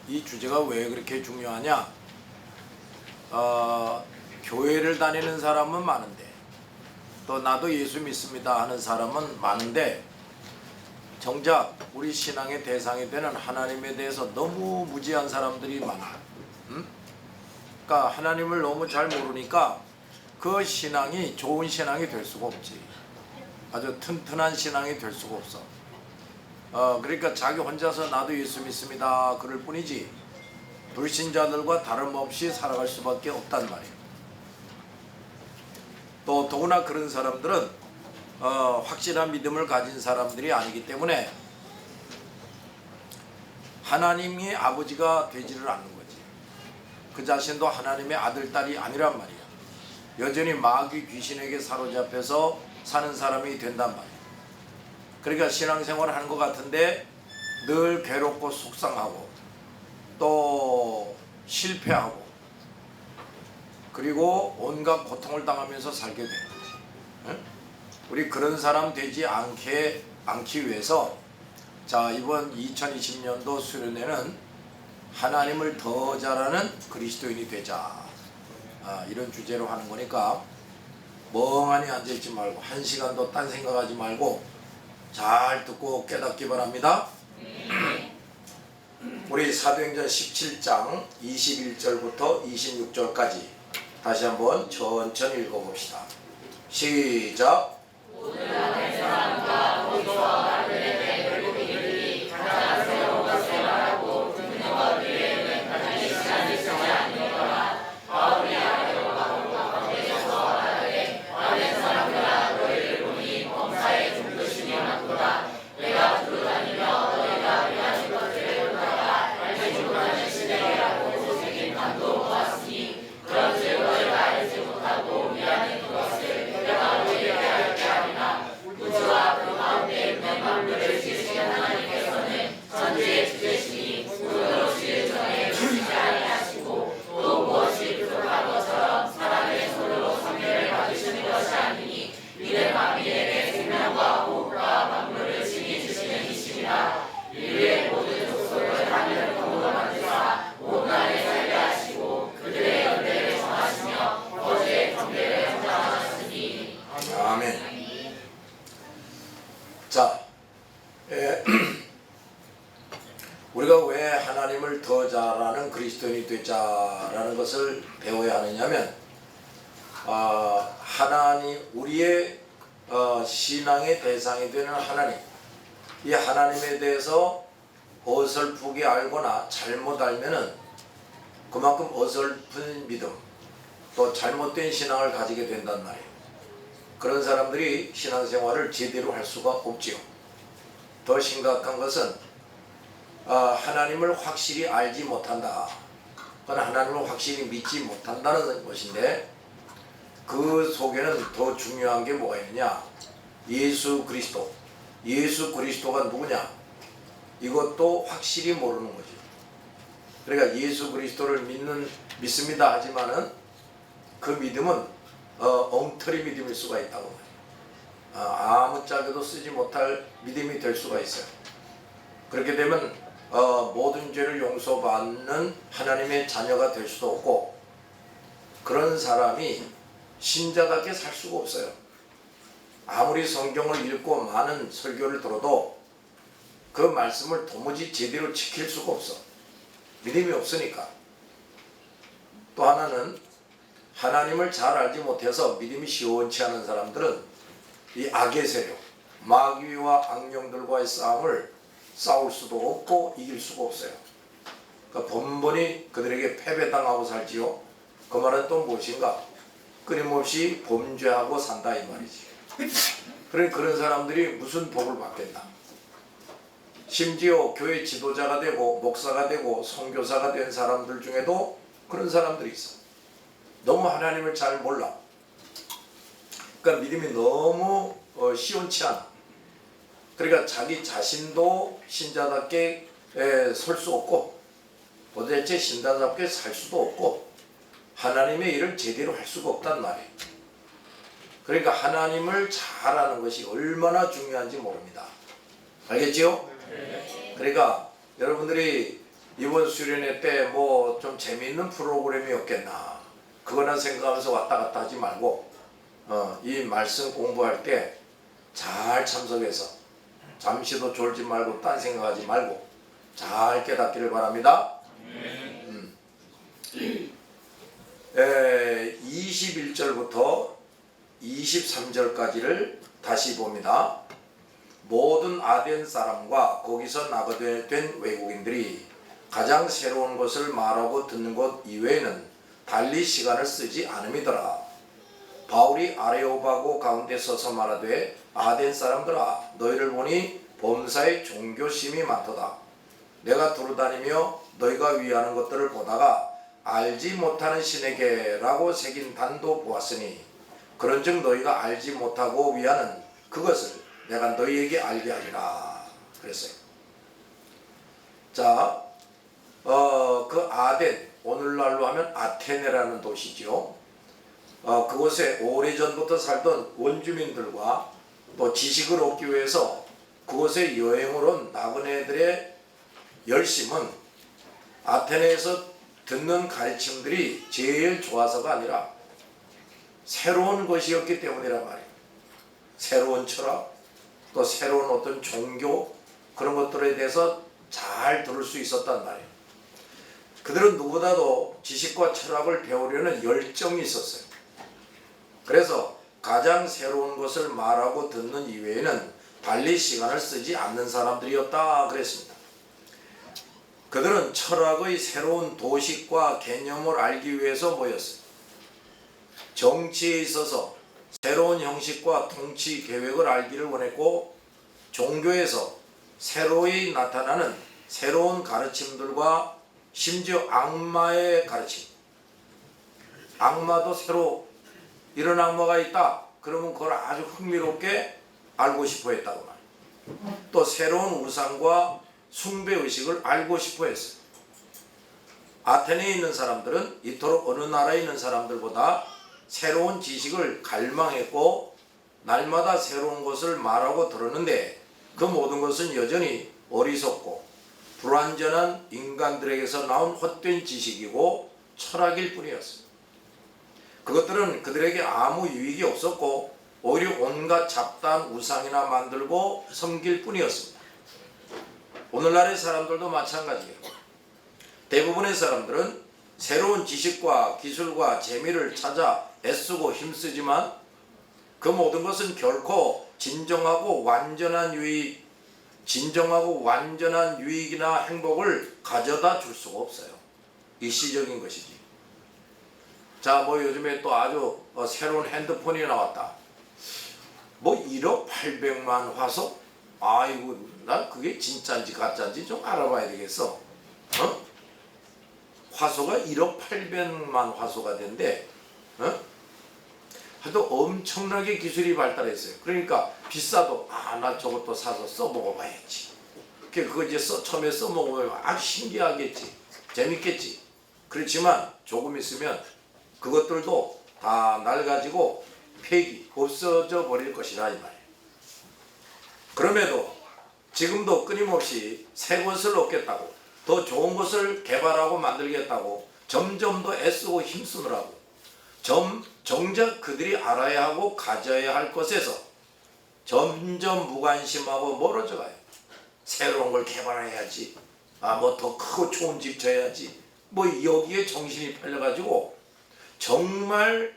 이 주제가 왜 그렇게 중요하냐? 교회를 다니는 사람은 많은데 또 나도 예수 믿습니다 하는 사람은 많은데 정작 우리 신앙의 대상이 되는 하나님에 대해서 너무 무지한 사람들이 많아. 그러니까 하나님을 너무 잘 모르니까 그 신앙이 좋은 신앙이 될 수가 없지. 아주 튼튼한 신앙이 될 수가 없어. 그러니까 자기 혼자서 나도 예수 믿습니다 그럴 뿐이지 불신자들과 다름없이 살아갈 수밖에 없단 말이에요. 또 더구나 그런 사람들은 확실한 믿음을 가진 사람들이 아니기 때문에 하나님이 아버지가 되지를 않는 거지. 그 자신도 하나님의 아들, 딸이 아니란 말이야. 여전히 마귀 귀신에게 사로잡혀서 사는 사람이 된단 말이야. 그러니까 신앙생활을 하는 것 같은데 늘 괴롭고 속상하고 또 실패하고 그리고 온갖 고통을 당하면서 살게 되는 거지. 응? 우리 그런 사람 되지 않기 위해서 자, 이번 2020년도 수련회는 하나님을 더 잘 아는 그리스도인이 되자, 이런 주제로 하는 거니까 멍하니 앉아있지 말고 한 시간도 딴 생각하지 말고 잘 듣고 깨닫기 바랍니다. 우리 사도행전 17장 21절부터 26절까지 다시 한번 천천히 읽어봅시다. 시작. 자, 우리가 왜 하나님을 더 잘 아는 그리스도인이 되자라는 것을 배워야 하느냐면 하나님, 우리의 신앙의 대상이 되는 하나님, 이 하나님에 대해서 어설프게 알거나 잘못 알면은 그만큼 어설픈 믿음 또 잘못된 신앙을 가지게 된단 말이에요. 그런 사람들이 신앙생활을 제대로 할 수가 없지요. 더 심각한 것은 하나님을 확실히 알지 못한다. 그건 하나님을 확실히 믿지 못한다는 것인데 그 속에는 더 중요한 게 뭐가 있느냐? 예수 그리스도가 누구냐? 이것도 확실히 모르는 거죠. 그러니까 예수 그리스도를 믿습니다 하지만은 그 믿음은 엉터리 믿음일 수가 있다고 말이에요. 아무짝에도 쓰지 못할 믿음이 될 수가 있어요. 그렇게 되면 모든 죄를 용서받는 하나님의 자녀가 될 수도 없고 그런 사람이 신자답게 살 수가 없어요. 아무리 성경을 읽고 많은 설교를 들어도 그 말씀을 도무지 제대로 지킬 수가 없어. 믿음이 없으니까. 또 하나는 하나님을 잘 알지 못해서 믿음이 시원치 않은 사람들은 이 악의 세력, 마귀와 악령들과의 싸울 수도 없고 이길 수가 없어요. 그러니까 번번이 그들에게 패배당하고 살지요. 그 말은 또 무엇인가? 끊임없이 범죄하고 산다 이 말이지. 그런 사람들이 무슨 복을 받겠나? 심지어 교회 지도자가 되고 목사가 되고 선교사가 된 사람들 중에도 그런 사람들이 있어. 너무 하나님을 잘 몰라. 그러니까 믿음이 너무 시원치 않아. 그러니까 자기 자신도 신자답게 설 수 없고 도대체 신자답게 살 수도 없고 하나님의 일을 제대로 할 수가 없단 말이에요. 그러니까 하나님을 잘 아는 것이 얼마나 중요한지 모릅니다. 알겠지요? 그러니까 여러분들이 이번 수련회 때 뭐 좀 재미있는 프로그램이 없겠나, 그거나 생각하면서 왔다 갔다 하지 말고 이 말씀 공부할 때 잘 참석해서 잠시도 졸지 말고 딴 생각하지 말고 잘 깨닫기를 바랍니다. 21절부터 23절까지를 다시 봅니다. 모든 아덴 사람과 거기서 나게 된 외국인들이 가장 새로운 것을 말하고 듣는 것 이외에는 달리 시간을 쓰지 않음이더라. 바울이 아레오바고 가운데 서서 말하되 아덴 사람들아, 너희를 보니 범사에 종교심이 많도다. 내가 두루다니며 너희가 위하는 것들을 보다가 알지 못하는 신에게라고 새긴 단도 보았으니 그런즉 너희가 알지 못하고 위하는 그것을 내가 너희에게 알게 하리라 그랬어요. 자, 그 아덴, 오늘날로 하면 아테네라는 도시죠. 그곳에 오래전부터 살던 원주민들과 또 지식을 얻기 위해서 그곳에 여행을 온 나그네들의 열심은 아테네에서 듣는 가르침들이 제일 좋아서가 아니라 새로운 것이었기 때문이란 말이에요. 새로운 철학, 또 새로운 어떤 종교, 그런 것들에 대해서 잘 들을 수 있었단 말이에요. 그들은 누구보다도 지식과 철학을 배우려는 열정이 있었어요. 그래서 가장 새로운 것을 말하고 듣는 이외에는 달리 시간을 쓰지 않는 사람들이었다 그랬습니다. 그들은 철학의 새로운 도식과 개념을 알기 위해서 모였어요. 정치에 있어서 새로운 형식과 통치 계획을 알기를 원했고, 종교에서 새로이 나타나는 새로운 가르침들과 심지어 악마의 가르침, 악마도 새로 이런 악마가 있다 그러면 그걸 아주 흥미롭게 알고 싶어 했다고 말이에요. 또 새로운 우상과 숭배의식을 알고 싶어 했어요. 아테네에 있는 사람들은 이토록 어느 나라에 있는 사람들보다 새로운 지식을 갈망했고 날마다 새로운 것을 말하고 들었는데 그 모든 것은 여전히 어리석고 불완전한 인간들에게서 나온 헛된 지식이고 철학일 뿐이었습니다. 그것들은 그들에게 아무 유익이 없었고 오히려 온갖 잡다한 우상이나 만들고 섬길 뿐이었습니다. 오늘날의 사람들도 마찬가지예요. 대부분의 사람들은 새로운 지식과 기술과 재미를 찾아 애쓰고 힘쓰지만 그 모든 것은 결코 진정하고 완전한 유익이나 행복을 가져다 줄 수가 없어요. 일시적인 것이지. 자, 뭐 요즘에 또 아주 새로운 핸드폰이 나왔다. 뭐 1억 800만 화소? 아이고, 난 그게 진짜인지 가짜인지 좀 알아봐야 되겠어. 화소가 1억 800만 화소가 된대. 하여튼 엄청나게 기술이 발달했어요. 그러니까 비싸도 나 저것도 사서 써먹어봐야지. 그거 이제 처음에 써먹으면 아주 신기하겠지, 재밌겠지. 그렇지만 조금 있으면 그것들도 다 낡아지고 폐기, 없어져 버릴 것이라 이 말이에요. 그럼에도 지금도 끊임없이 새 것을 얻겠다고, 더 좋은 것을 개발하고 만들겠다고 점점 더 애쓰고 힘쓰느라고 정작 그들이 알아야 하고 가져야 할 것에서 점점 무관심하고 멀어져 가요. 새로운 걸 개발해야지, 뭐 더 크고 좋은 집 져야지, 뭐 여기에 정신이 팔려가지고 정말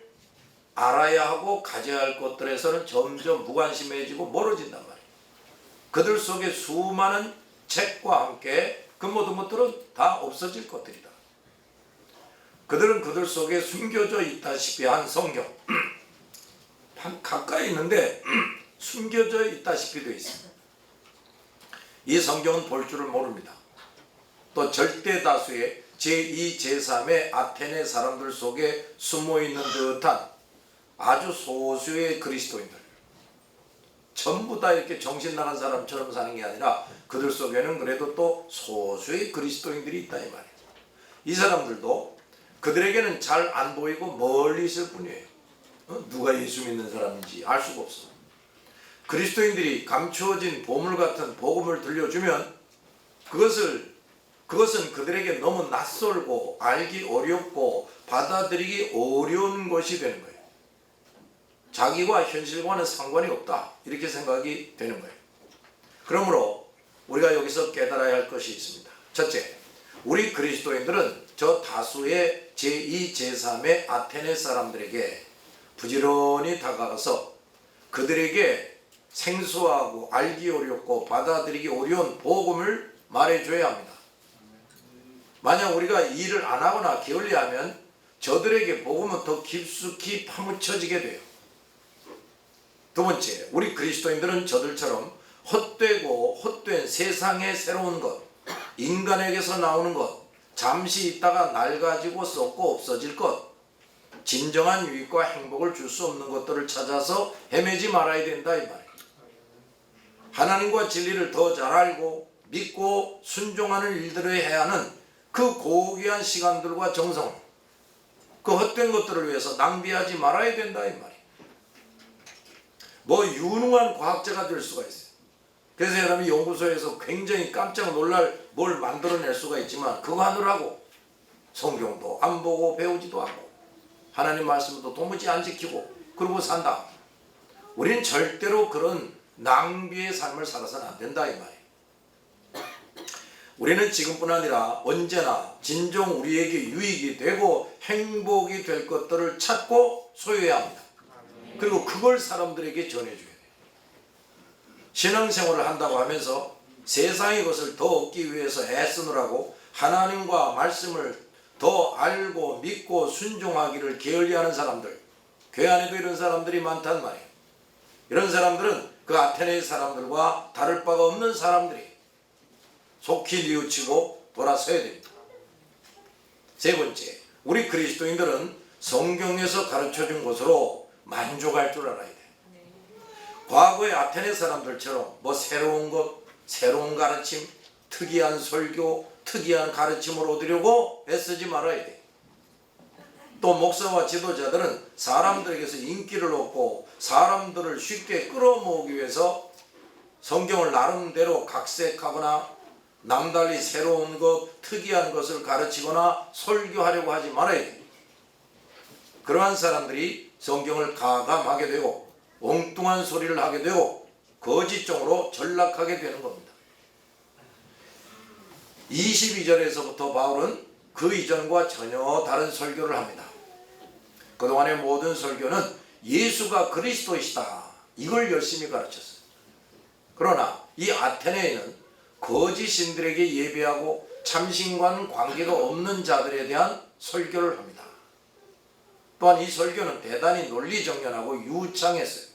알아야 하고 가져야 할 것들에서는 점점 무관심해지고 멀어진단 말이에요. 그들 속에 수많은 책과 함께 그 모든 것들은 다 없어질 것들이다. 그들은 그들 속에 숨겨져 있다시피 한 성경, 가까이 있는데 숨겨져 있다시피 되어 있습니다. 이 성경은 볼 줄을 모릅니다. 또 절대 다수의 제2, 제3의 아테네 사람들 속에 숨어있는 듯한 아주 소수의 그리스도인들, 전부 다 이렇게 정신 나간 사람처럼 사는 게 아니라 그들 속에는 그래도 또 소수의 그리스도인들이 있다 이 말이에요. 이 사람들도 그들에게는 잘 안 보이고 멀리 있을 뿐이에요. 누가 예수 믿는 사람인지 알 수가 없어. 그리스도인들이 감추어진 보물 같은 복음을 들려주면 그것을 그것은 그들에게 너무 낯설고 알기 어렵고 받아들이기 어려운 것이 되는 거예요. 자기와 현실과는 상관이 없다, 이렇게 생각이 되는 거예요. 그러므로 우리가 여기서 깨달아야 할 것이 있습니다. 첫째, 우리 그리스도인들은 저 다수의 제2, 제3의 아테네 사람들에게 부지런히 다가가서 그들에게 생소하고 알기 어렵고 받아들이기 어려운 복음을 말해줘야 합니다. 만약 우리가 이 일을 안 하거나 게을리하면 저들에게 복음은 더 깊숙이 파묻혀지게 돼요. 두 번째, 우리 그리스도인들은 저들처럼 헛되고 헛된 세상의 새로운 것, 인간에게서 나오는 것, 잠시 있다가 낡아지고 썩고 없어질 것, 진정한 유익과 행복을 줄 수 없는 것들을 찾아서 헤매지 말아야 된다, 이 말이에요. 하나님과 진리를 더 잘 알고 믿고 순종하는 일들을 해야 하는 그 고귀한 시간들과 정성, 그 헛된 것들을 위해서 낭비하지 말아야 된다, 이 말이에요. 뭐 유능한 과학자가 될 수가 있어요. 그래서 여러분이 연구소에서 굉장히 깜짝 놀랄 뭘 만들어낼 수가 있지만 그거 하느라고 성경도 안 보고 배우지도 않고 하나님 말씀도 도무지 안 지키고 그러고 산다. 우린 절대로 그런 낭비의 삶을 살아서는 안 된다, 이 말이에요. 우리는 지금뿐 아니라 언제나 진정 우리에게 유익이 되고 행복이 될 것들을 찾고 소유해야 합니다. 그리고 그걸 사람들에게 전해줘야 돼요. 신앙생활을 한다고 하면서 세상의 것을 더 얻기 위해서 애쓰느라고 하나님과 말씀을 더 알고 믿고 순종하기를 게을리하는 사람들, 교회 안에도 이런 사람들이 많단 말이에요. 이런 사람들은 그 아테네의 사람들과 다를 바가 없는 사람들이 속히 뉘우치고 돌아서야 됩니다. 세 번째, 우리 그리스도인들은 성경에서 가르쳐준 것으로 만족할 줄 알아야 돼요. 과거의 아테네 사람들처럼 뭐 새로운 것, 새로운 가르침, 특이한 설교, 특이한 가르침을 얻으려고 애쓰지 말아야 돼요. 또 목사와 지도자들은 사람들에게서 인기를 얻고 사람들을 쉽게 끌어모으기 위해서 성경을 나름대로 각색하거나 남달리 새로운 것, 특이한 것을 가르치거나 설교하려고 하지 말아야 돼요. 그러한 사람들이 성경을 가감하게 되고 엉뚱한 소리를 하게 되고 거짓종으로 전락하게 되는 겁니다. 22절에서부터 바울은 그 이전과 전혀 다른 설교를 합니다. 그동안의 모든 설교는 예수가 그리스도이시다, 이걸 열심히 가르쳤어요. 그러나 이 아테네에는 거짓 신들에게 예배하고 참신과는 관계가 없는 자들에 대한 설교를 합니다. 또한 이 설교는 대단히 논리정연하고 유창했어요.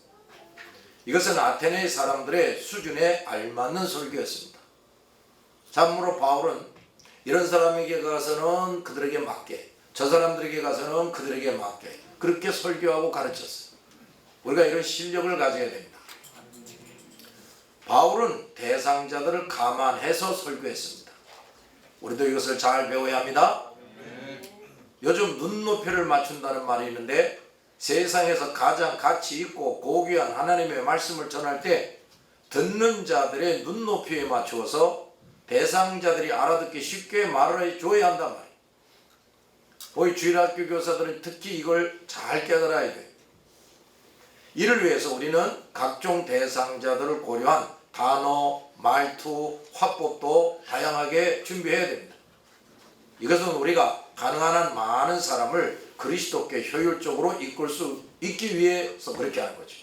이것은 아테네 사람들의 수준에 알맞는 설교였습니다. 참으로 바울은 이런 사람에게 가서는 그들에게 맞게, 저 사람들에게 가서는 그들에게 맞게 그렇게 설교하고 가르쳤어요. 우리가 이런 실력을 가져야 됩니다. 바울은 대상자들을 감안해서 설교했습니다. 우리도 이것을 잘 배워야 합니다. 요즘 눈높이를 맞춘다는 말이 있는데 세상에서 가장 가치 있고 고귀한 하나님의 말씀을 전할 때 듣는 자들의 눈높이에 맞추어서 대상자들이 알아듣기 쉽게 말을 해줘야 한단 말이에요. 우리 주일학교 교사들은 특히 이걸 잘 깨달아야 돼요. 이를 위해서 우리는 각종 대상자들을 고려한 단어, 말투, 화법도 다양하게 준비해야 됩니다. 이것은 우리가 가능한 한 많은 사람을 그리스도께 효율적으로 이끌 수 있기 위해서 그렇게 하는 거죠.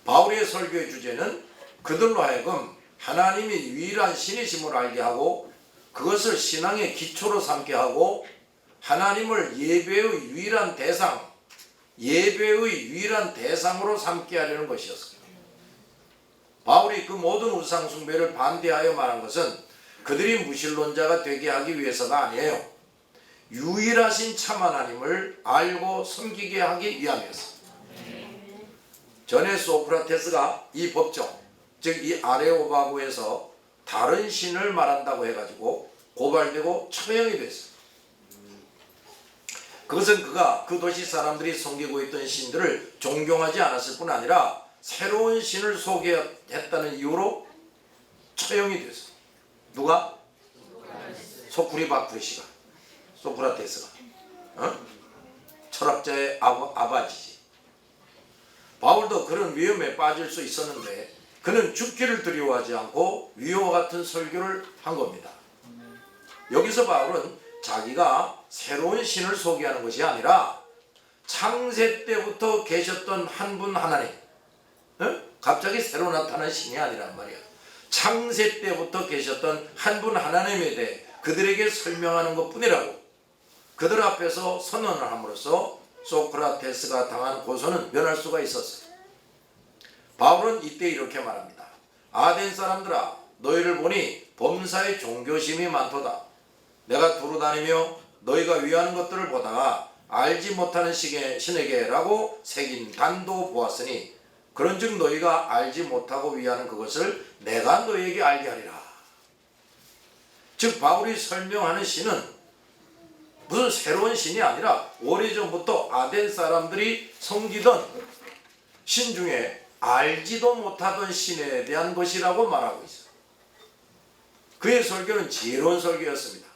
바울의 설교의 주제는 그들로 하여금 하나님이 유일한 신이심을 알게 하고 그것을 신앙의 기초로 삼게 하고 하나님을 예배의 유일한 대상, 예배의 유일한 대상으로 삼게 하려는 것이었습니다. 바울이 그 모든 우상 숭배를 반대하여 말한 것은 그들이 무신론자가 되게 하기 위해서가 아니에요. 유일하신 참 하나님을 알고 섬기게 하기 위함이었습니다. 전에 소크라테스가 이 법정, 즉 이 아레오바고에서 다른 신을 말한다고 해가지고 고발되고 처형이 됐어요. 그것은 그가 그 도시 사람들이 섬기고 있던 신들을 존경하지 않았을 뿐 아니라 새로운 신을 소개했다는 이유로 처형이 됐어요. 누가? 소쿠리바쿠리시가, 소크라테스가 철학자의 아버지지. 바울도 그런 위험에 빠질 수 있었는데 그는 죽기를 두려워하지 않고 위와 같은 설교를 한 겁니다. 여기서 바울은 자기가 새로운 신을 소개하는 것이 아니라 창세 때부터 계셨던 한 분 하나님, 갑자기 새로 나타난 신이 아니란 말이야. 창세 때부터 계셨던 한 분 하나님에 대해 그들에게 설명하는 것뿐이라고 그들 앞에서 선언을 함으로써 소크라테스가 당한 고소는 면할 수가 있었어요. 바울은 이때 이렇게 말합니다. 아덴 사람들아, 너희를 보니 범사에 종교심이 많도다. 내가 두루 다니며 너희가 위하는 것들을 보다가 알지 못하는 신에게라고 새긴 단도 보았으니 그런즉 너희가 알지 못하고 위하는 그것을 내가 너희에게 알게 하리라. 즉 바울이 설명하는 신은 무슨 새로운 신이 아니라 오래전부터 아덴 사람들이 섬기던 신 중에 알지도 못하던 신에 대한 것이라고 말하고 있어요. 그의 설교는 지혜로운 설교였습니다.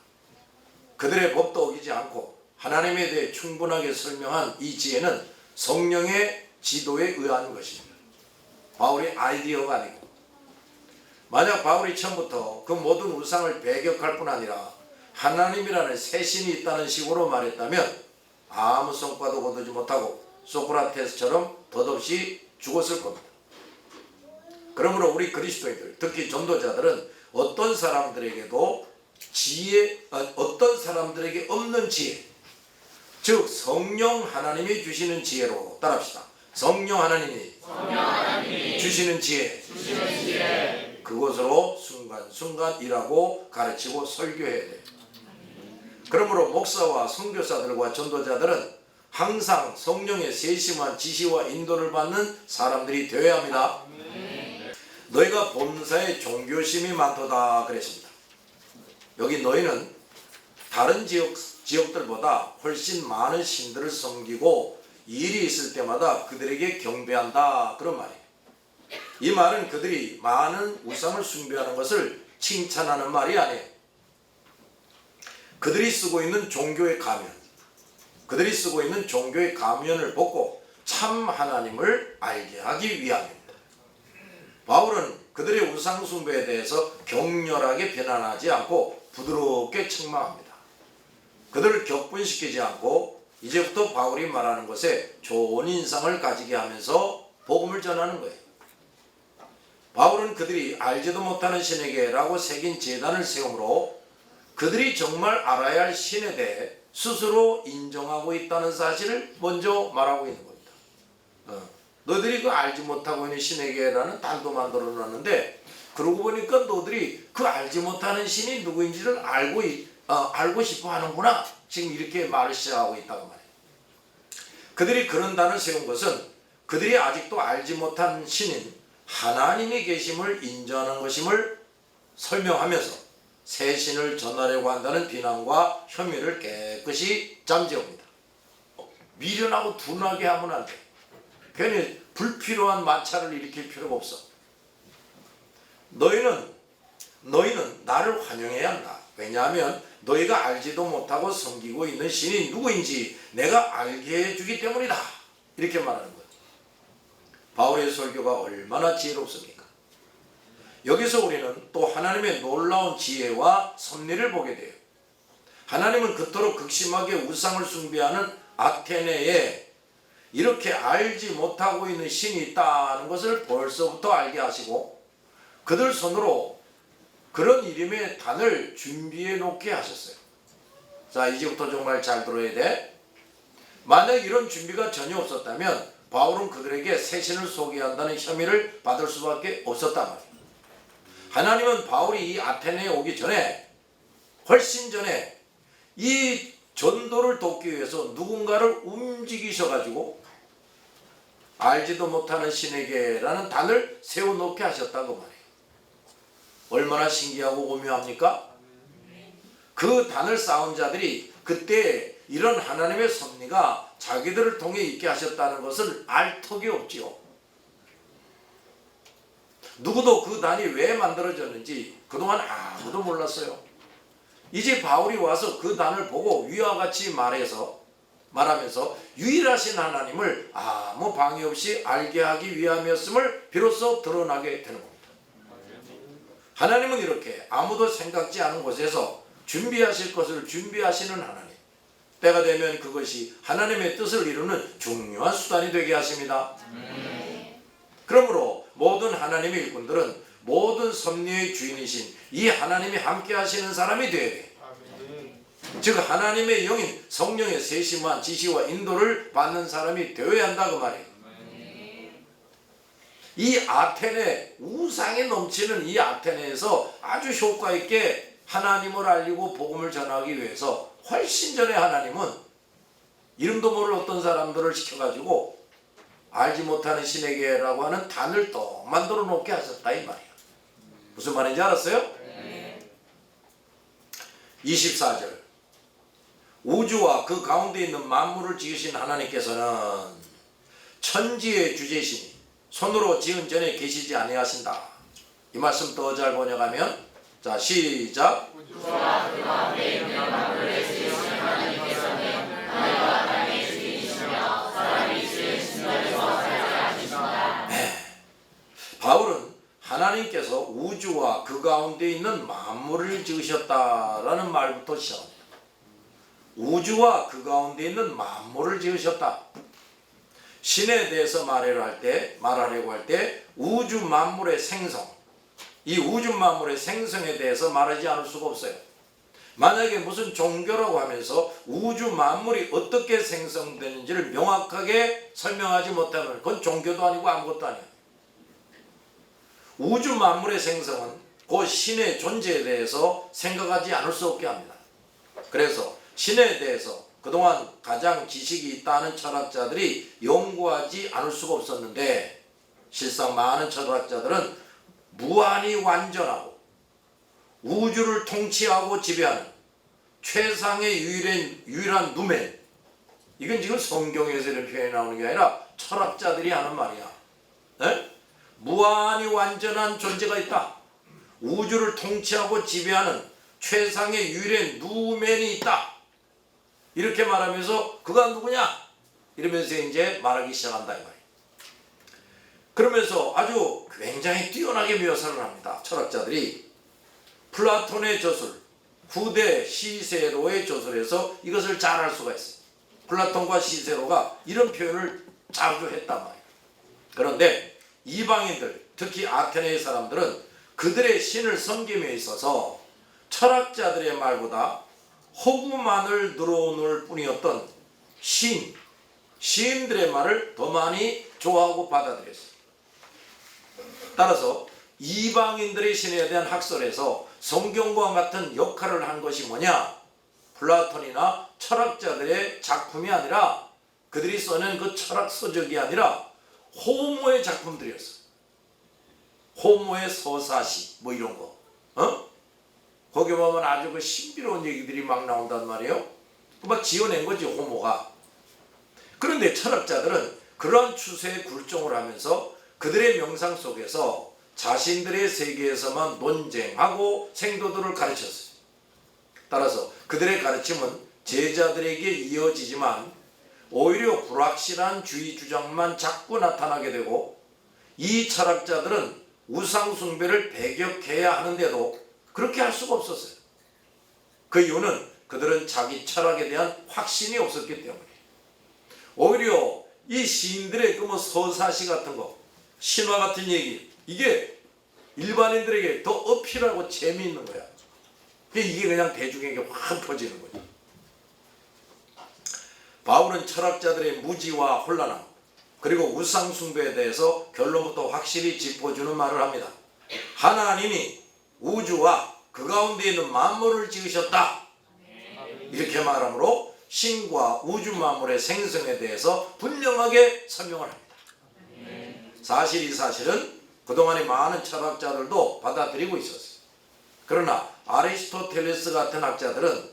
그들의 법도 어기지 않고 하나님에 대해 충분하게 설명한 이 지혜는 성령의 지도에 의한 것입니다. 바울의 아이디어가 아니고, 만약 바울이 처음부터 그 모든 우상을 배격할 뿐 아니라 하나님이라는 새 신이 있다는 식으로 말했다면 아무 성과도 거두지 못하고 소크라테스처럼 덧없이 죽었을 겁니다. 그러므로 우리 그리스도인들, 특히 전도자들은 어떤 사람들에게도 어떤 사람들에게 없는 지혜, 즉 성령 하나님이 주시는 지혜로 따라합시다. 성령 하나님이 주시는 지혜, 그것으로 순간순간 일하고 가르치고 설교해야 돼요. 그러므로 목사와 선교사들과 전도자들은 항상 성령의 세심한 지시와 인도를 받는 사람들이 되어야 합니다. 너희가 범사에 종교심이 많도다 그랬습니다. 여기 너희는 다른 지역들보다 훨씬 많은 신들을 섬기고 일이 있을 때마다 그들에게 경배한다, 그런 말이에요. 이 말은 그들이 많은 우상을 숭배하는 것을 칭찬하는 말이 아니에요. 그들이 쓰고 있는 종교의 가면을 벗고 참 하나님을 알게 하기 위함입니다. 바울은 그들의 우상 숭배에 대해서 격렬하게 비난하지 않고 부드럽게 책망합니다. 그들을 격분시키지 않고 이제부터 바울이 말하는 것에 좋은 인상을 가지게 하면서 복음을 전하는 거예요. 바울은 그들이 알지도 못하는 신에게라고 새긴 제단을 세우므로 그들이 정말 알아야 할 신에 대해 스스로 인정하고 있다는 사실을 먼저 말하고 있는 겁니다. 너희들이 그 알지 못하고 있는 신에게라는 단도 만들어 놨는데 그러고 보니까 너희들이 그 알지 못하는 신이 누구인지를 알고 싶어 하는구나. 지금 이렇게 말을 시작하고 있다고 말해요. 그들이 그런 단을 세운 것은 그들이 아직도 알지 못한 신인 하나님이 계심을 인정하는 것임을 설명하면서 새 신을 전하려고 한다는 비난과 혐의를 깨끗이 잠재웁니다. 미련하고 둔하게 하면 안 돼. 괜히 불필요한 마찰을 일으킬 필요가 없어. 너희는 나를 환영해야 한다. 왜냐하면 너희가 알지도 못하고 섬기고 있는 신이 누구인지 내가 알게 해주기 때문이다. 이렇게 말하는 거예요. 바울의 설교가 얼마나 지혜롭습니까? 여기서 우리는 또 하나님의 놀라운 지혜와 섭리를 보게 돼요. 하나님은 그토록 극심하게 우상을 숭배하는 아테네에 이렇게 알지 못하고 있는 신이 있다는 것을 벌써부터 알게 하시고 그들 손으로 그런 이름의 단을 준비해 놓게 하셨어요. 자, 이제부터 정말 잘 들어야 돼. 만약 이런 준비가 전혀 없었다면 바울은 그들에게 새 신을 소개한다는 혐의를 받을 수밖에 없었단 말이에요. 하나님은 바울이 이 아테네에 오기 전에, 훨씬 전에 이 전도를 돕기 위해서 누군가를 움직이셔가지고 알지도 못하는 신에게라는 단을 세워놓게 하셨다고 말해요. 얼마나 신기하고 오묘합니까? 그 단을 쌓은 자들이 그때 이런 하나님의 섭리가 자기들을 통해 있게 하셨다는 것을 알 턱이 없지요. 누구도 그 단이 왜 만들어졌는지 그동안 아무도 몰랐어요. 이제 바울이 와서 그 단을 보고 위와 같이 말하면서 유일하신 하나님을 아무 방해 없이 알게 하기 위함이었음을 비로소 드러나게 되는 겁니다. 하나님은 이렇게 아무도 생각지 않은 곳에서 준비하실 것을 준비하시는 하나님, 때가 되면 그것이 하나님의 뜻을 이루는 중요한 수단이 되게 하십니다. 그러므로 모든 하나님의 일꾼들은 모든 섭리의 주인이신 이 하나님이 함께 하시는 사람이 되어야 돼. 즉 하나님의 영인 성령의 세심한 지시와 인도를 받는 사람이 되어야 한다 그 말이에요. 이 아테네, 우상이 넘치는 이 아테네에서 아주 효과 있게 하나님을 알리고 복음을 전하기 위해서 훨씬 전에 하나님은 이름도 모를 어떤 사람들을 시켜가지고 알지 못하는 신에게라고 하는 단을 또 만들어 놓게 하셨다 이 말이에요. 무슨 말인지 알았어요? 24절 우주와 그 가운데 있는 만물을 지으신 하나님께서는 천지의 주제시니 손으로 지은 전에 계시지 아니하신다. 이 말씀 더 잘 번역하면 자 시작. 우주와 그 가운데 있는 만물을 지으신 하나님께서는 하늘과 땅의 주인이시며 사람이 지으신 것에서 살지 않으신다. 바울은 하나님께서 우주와 그 가운데 있는 만물을 지으셨다라는 말부터 시작합니다. 우주와 그 가운데 있는 만물을 지으셨다. 신에 대해서 말하려고 할 때 우주 만물의 생성, 이 우주 만물의 생성에 대해서 말하지 않을 수가 없어요. 만약에 무슨 종교라고 하면서 우주 만물이 어떻게 생성되는지를 명확하게 설명하지 못하면 그건 종교도 아니고 아무것도 아니에요. 우주 만물의 생성은 그 신의 존재에 대해서 생각하지 않을 수 없게 합니다. 그래서 신에 대해서 그동안 가장 지식이 있다는 철학자들이 연구하지 않을 수가 없었는데 실상 많은 철학자들은 무한히 완전하고 우주를 통치하고 지배하는 최상의 유일한 누멘, 이건 지금 성경에서 이런 표현이 나오는 게 아니라 철학자들이 하는 말이야. 네? 무한히 완전한 존재가 있다. 우주를 통치하고 지배하는 최상의 유일한 누멘이 있다. 이렇게 말하면서 그가 누구냐? 이러면서 이제 말하기 시작한다 이 말이에요. 그러면서 아주 굉장히 뛰어나게 묘사를 합니다. 철학자들이 플라톤의 저술, 후대 시세로의 저술에서 이것을 잘 알 수가 있어요. 플라톤과 시세로가 이런 표현을 자주 했단 말이에요. 그런데 이방인들, 특히 아테네의 사람들은 그들의 신을 섬김에 있어서 철학자들의 말보다 허구만을 늘어놓을 뿐이었던 시인들의 말을 더 많이 좋아하고 받아들였어요. 따라서 이방인들의 신에 대한 학설에서 성경과 같은 역할을 한 것이 뭐냐? 플라톤이나 철학자들의 작품이 아니라 그들이 써낸 그 철학 서적이 아니라 호모의 작품들이었어요. 호모의 서사시 뭐 이런 거. 거기 보면 아주 그 신비로운 얘기들이 막 나온단 말이에요. 막 지어낸 거지 호모가. 그런데 철학자들은 그러한 추세에 굴종을 하면서 그들의 명상 속에서 자신들의 세계에서만 논쟁하고 생도들을 가르쳤어요. 따라서 그들의 가르침은 제자들에게 이어지지만 오히려 불확실한 주의 주장만 자꾸 나타나게 되고 이 철학자들은 우상 숭배를 배격해야 하는데도 그렇게 할 수가 없었어요. 그 이유는 그들은 자기 철학에 대한 확신이 없었기 때문에. 오히려 이 시인들의 그 뭐 서사시 같은 거, 신화 같은 얘기, 이게 일반인들에게 더 어필하고 재미있는 거야. 이게 그냥 대중에게 확 퍼지는 거지. 바울은 철학자들의 무지와 혼란함, 그리고 우상 숭배에 대해서 결론부터 확실히 짚어주는 말을 합니다. 하나님이 우주와 그 가운데 있는 만물을 지으셨다. 이렇게 말하므로 신과 우주 만물의 생성에 대해서 분명하게 설명을 합니다. 사실 이 사실은 그동안의 많은 철학자들도 받아들이고 있었어요. 그러나 아리스토텔레스 같은 학자들은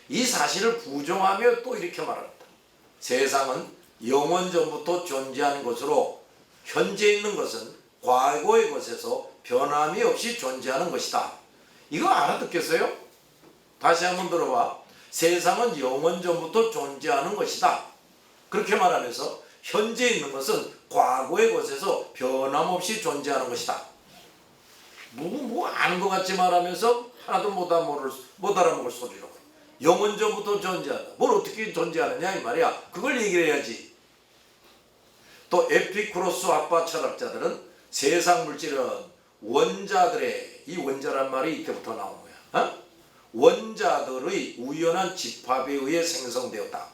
이 사실을 부정하며 또 이렇게 말합니다. 세상은 영원 전부터 존재하는 것으로 현재 있는 것은 과거의 것에서 변함이 없이 존재하는 것이다. 이거 알아듣겠어요? 다시 한번 들어봐. 세상은 영원 전부터 존재하는 것이다. 그렇게 말하면서 현재 있는 것은 과거의 것에서 변함없이 존재하는 것이다. 뭐 아는 것 같이 말하면서 하나도 못 알아먹을 소리라고. 영원 전부터 존재한다. 뭘 어떻게 존재하느냐 이 말이야. 그걸 얘기를 해야지. 또 에피쿠로스 학파 철학자들은 세상 물질은 원자들의, 이 원자란 말이 이때부터 나온 거야. 원자들의 우연한 집합에 의해 생성되었다.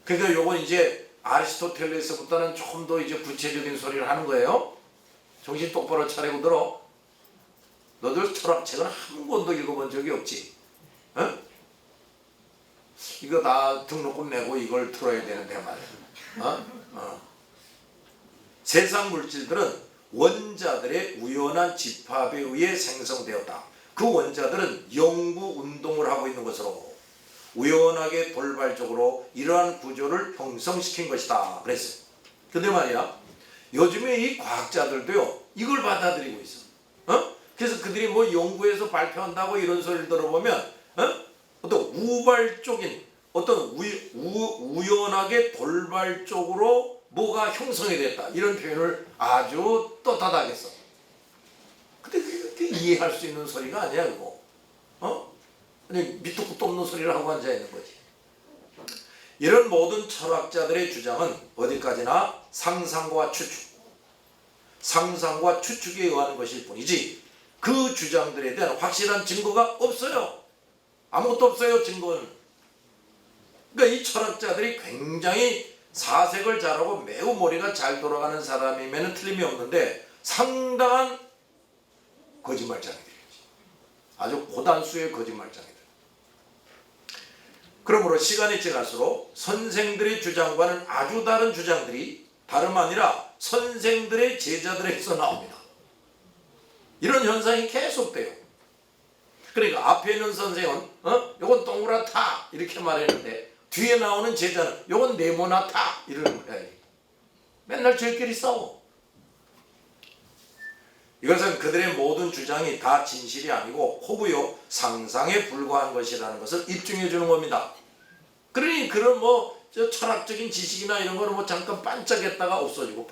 그러니까 요건 이제 아리스토텔레스보다는 조금 더 이제 구체적인 소리를 하는 거예요. 정신 똑바로 차리고 들어. 너들 철학책은 한 권도 읽어본 적이 없지. 이거 다 등록금 내고 이걸 틀어야 되는데 말이야. 세상 물질들은 원자들의 우연한 집합에 의해 생성되었다. 그 원자들은 영구 운동을 하고 있는 것으로 우연하게 돌발적으로 이러한 구조를 형성시킨 것이다. 그랬어요. 근데 말이야, 요즘에 이 과학자들도요 이걸 받아들이고 있어. 그래서 그들이 뭐 연구해서 발표한다고 이런 소리를 들어보면 어떤 우발적인 어떤 우연하게 돌발적으로 뭐가 형성이 됐다 이런 표현을 아주 떳떳하게 써. 근데 그게 이해할 수 있는 소리가 아니야 그거. 그냥 밑도 끝도 없는 소리를 하고 앉아 있는 거지. 이런 모든 철학자들의 주장은 어디까지나 상상과 추측에 의한 것일 뿐이지 그 주장들에 대한 확실한 증거가 없어요. 아무것도 없어요 증거는. 그러니까 이 철학자들이 굉장히 사색을 잘하고 매우 머리가 잘 돌아가는 사람이면 틀림이 없는데 상당한 거짓말장이들이지. 아주 고단수의 거짓말장이들. 그러므로 시간이 지날수록 선생들의 주장과는 아주 다른 주장들이 다름 아니라 선생들의 제자들에게서 나옵니다. 이런 현상이 계속돼요. 그러니까 앞에 있는 선생은 요건 동그랗다 이렇게 말했는데 뒤에 나오는 제자는 요건 네모나다 이러는 거야. 맨날 저희끼리 싸워. 이것은 그들의 모든 주장이 다 진실이 아니고 호구요 상상에 불과한 것이라는 것을 입증해 주는 겁니다. 그러니 그런 저 철학적인 지식이나 이런 거는 잠깐 반짝했다가 없어지고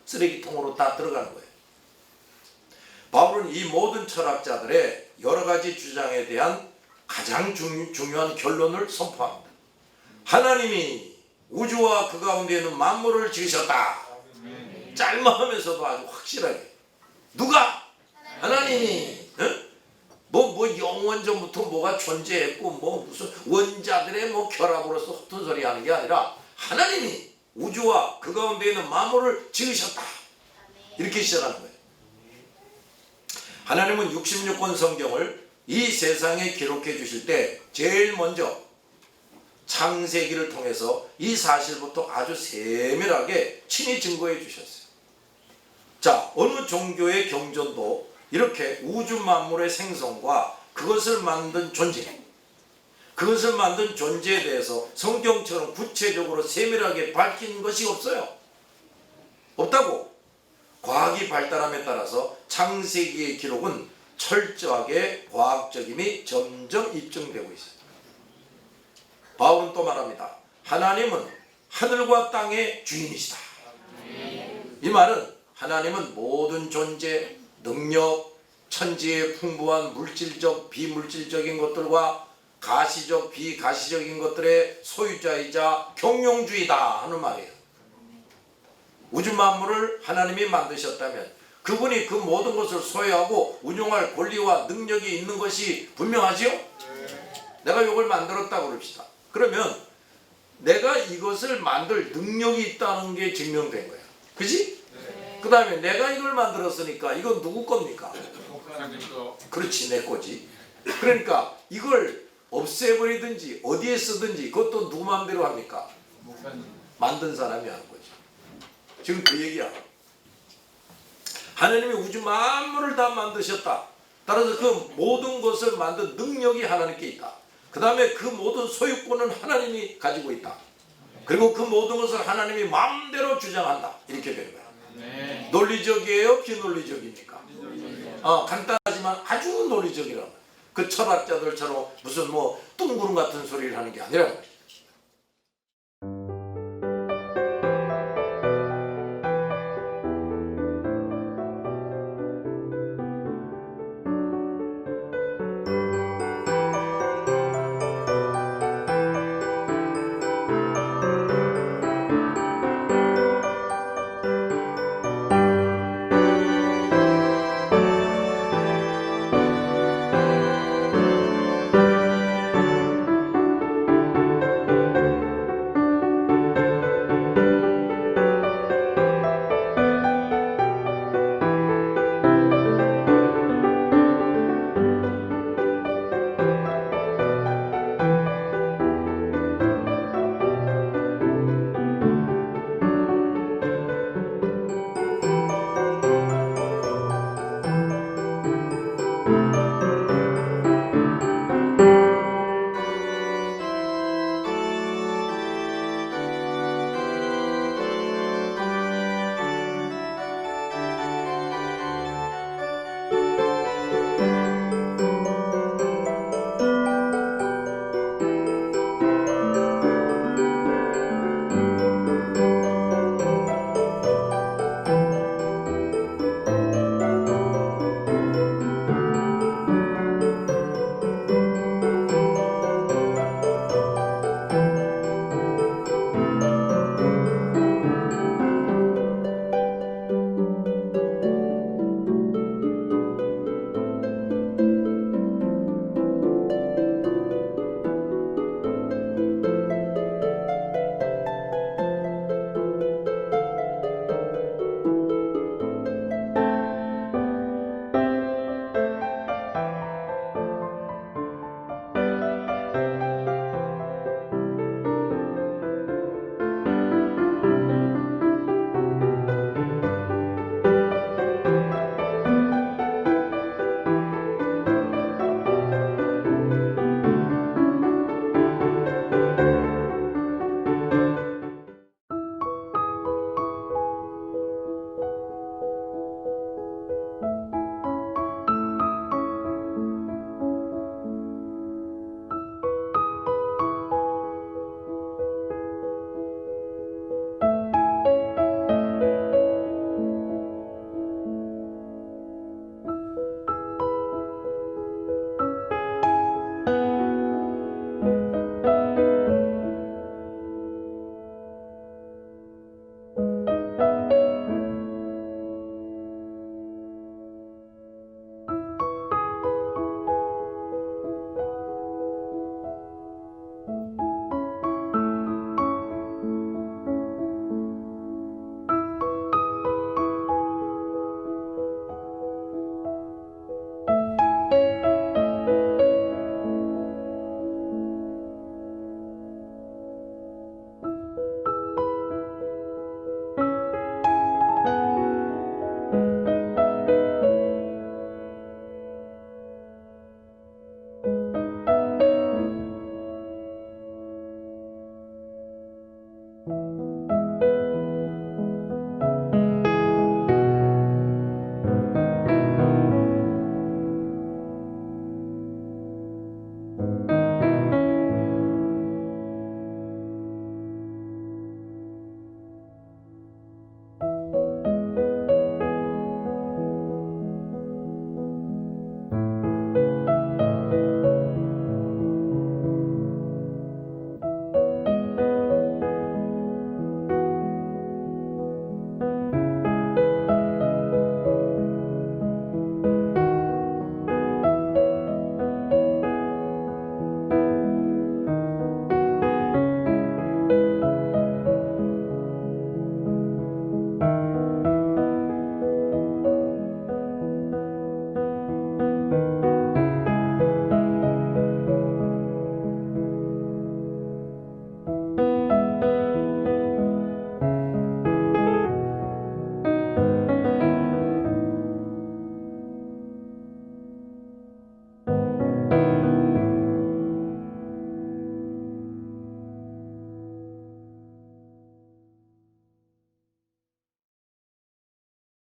쓰레기통으로 다 들어가는 거예요. 바울은 이 모든 철학자들의 여러 가지 주장에 대한 가장 중요한 결론을 선포합니다. 하나님이 우주와 그 가운데 있는 만물을 지으셨다. 짤막하면서도 아주 확실하게. 누가? 하나님이. 영원 전부터 뭐가 존재했고 무슨 원자들의 결합으로서 헛된 소리 하는 게 아니라 하나님이 우주와 그 가운데 있는 만물을 지으셨다. 이렇게 시작하는 거예요. 하나님은 66권 성경을 이 세상에 기록해 주실 때 제일 먼저 창세기를 통해서 이 사실부터 아주 세밀하게 친히 증거해 주셨어요. 자, 어느 종교의 경전도 이렇게 우주 만물의 생성과 그것을 만든 존재에 대해서 성경처럼 구체적으로 세밀하게 밝힌 것이 없어요. 없다고. 과학이 발달함에 따라서 창세기의 기록은 철저하게 과학적임이 점점 입증되고 있어요. 바울은 또 말합니다. 하나님은 하늘과 땅의 주인이시다. 이 말은 하나님은 모든 존재, 능력, 천지의 풍부한 물질적, 비물질적인 것들과 가시적, 비가시적인 것들의 소유자이자 경영주의다 하는 말이에요. 우주 만물을 하나님이 만드셨다면 그분이 그 모든 것을 소유하고 운용할 권리와 능력이 있는 것이 분명하지요? 내가 이걸 만들었다고 그럽시다. 그러면 내가 이것을 만들 능력이 있다는 게 증명된 거야. 그지? 그 다음에 내가 이걸 만들었으니까 이건 누구 겁니까? 그렇지, 내 거지. 그러니까 이걸 없애버리든지 어디에 쓰든지 그것도 누구 마음대로 합니까? 만든 사람이 하는 거지. 지금 그 얘기야. 하나님이 우주 만물을 다 만드셨다. 따라서 그 모든 것을 만든 능력이 하나님께 있다. 그 다음에 그 모든 소유권은 하나님이 가지고 있다. 그리고 그 모든 것을 하나님이 마음대로 주장한다. 이렇게 되는 거야. 네. 논리적이에요? 비논리적입니까? 간단하지만 아주 논리적이라고. 그 철학자들처럼 무슨 뭐 뚱구름 같은 소리를 하는 게 아니라